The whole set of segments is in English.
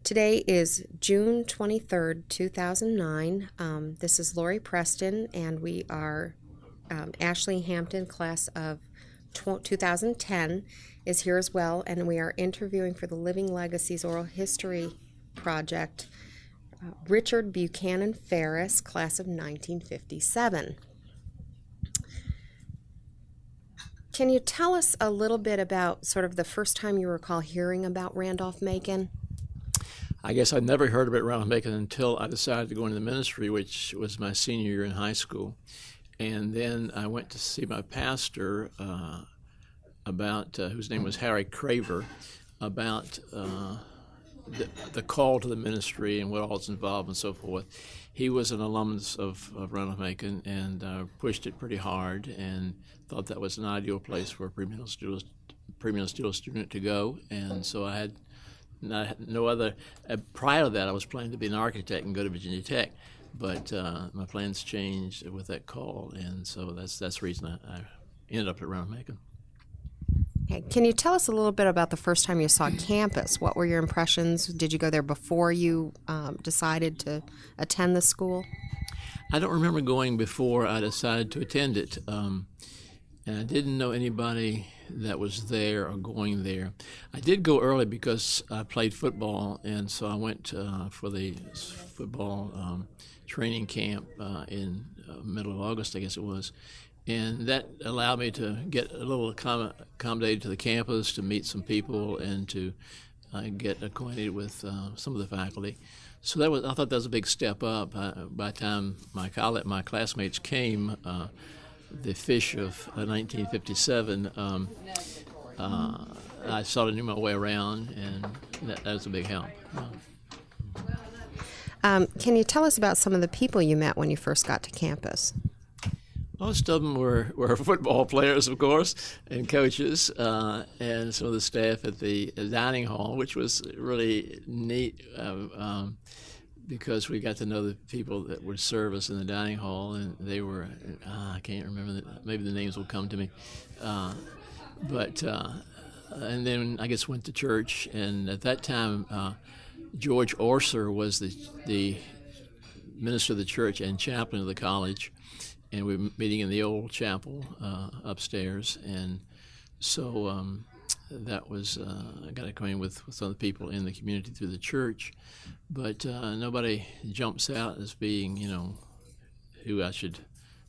Today is June 23rd, 2009. This is Lori Preston, and we are Ashley Hampton, class of 2010, is here as well, and we are interviewing for the Living Legacies Oral History Project Richard Buchanan Faris, class of 1957. Can you tell us a little bit about sort of the first time you recall hearing about Randolph-Macon? I guess I'd never heard about Randolph-Macon until I decided to go into the ministry, which was my senior year in high school. And then I went to see my pastor whose name was Harry Craver, about the call to the ministry and what all is involved and so forth. He was an alumnus of Randolph-Macon and pushed it pretty hard and thought that was an ideal place for a premill student to go. And so I had no other. Prior to that, I was planning to be an architect and go to Virginia Tech, but my plans changed with that call, and so that's the reason I ended up at Randolph-Macon. Okay. Can you tell us a little bit about the first time you saw campus? What were your impressions? Did you go there before you decided to attend the school? I don't remember going before I decided to attend it, and I didn't know anybody that was there or going there. I did go early because I played football, and so I went for the football training camp in middle of August, I guess it was. And that allowed me to get a little accommodated to the campus, to meet some people, and to get acquainted with some of the faculty. So I thought that was a big step up. By the time my classmates came, the fish of 1957, I sort of knew my way around, and that was a big help. Can you tell us about some of the people you met when you first got to campus? Most of them were football players, of course, and coaches, and some of the staff at the dining hall, which was really neat because we got to know the people that would serve us in the dining hall, and they were, I can't remember, maybe the names will come to me. And then I guess went to church, and at that time, George Orser was the minister of the church and chaplain of the college. And we were meeting in the old chapel upstairs, and so that was I got acquainted with some of the people in the community through the church, but nobody jumps out as being who I should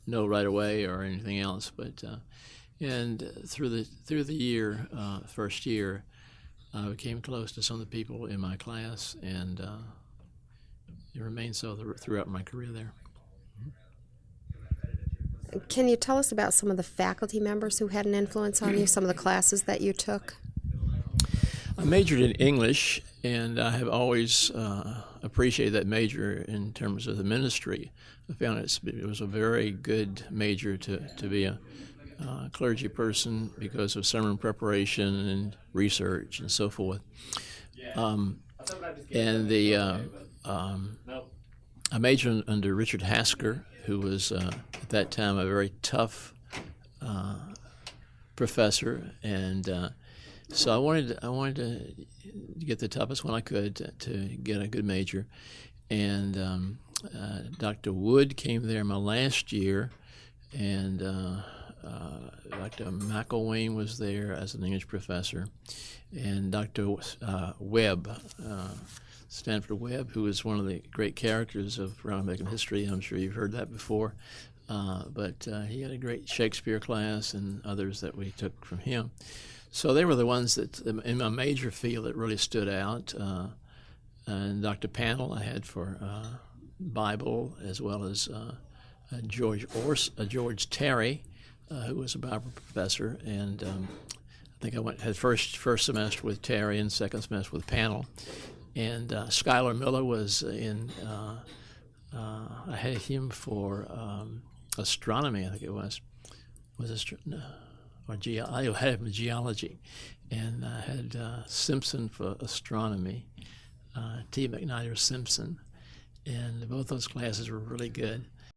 know right away or anything else. But and through the year, first year, I became close to some of the people in my class, and it remained so throughout my career there. Can you tell us about some of the faculty members who had an influence on you, some of the classes that you took? I majored in English, and I have always appreciated that major in terms of the ministry. I found it was a very good major to be a clergy person because of sermon preparation and research and so forth. I majored under Richard Hasker, who was at that time a very tough professor, and so I wanted to get the toughest one I could to get a good major. And Dr. Wood came there my last year, and Dr. McElwain was there as an English professor, and Dr. Webb. Stanford Webb, who is one of the great characters of Randolph-Macon history. I'm sure you've heard that before. But he had a great Shakespeare class and others that we took from him. So they were the ones that, in my major field, that really stood out. And Dr. Panel I had for Bible, as well as George Terry, who was a Bible professor. And I think I had first semester with Terry and second semester with Panel. And Schuyler Miller was in, I had him for astronomy, I think it was. I had him in geology. And I had Simpson for astronomy, T. McNider Simpson. And both those classes were really good.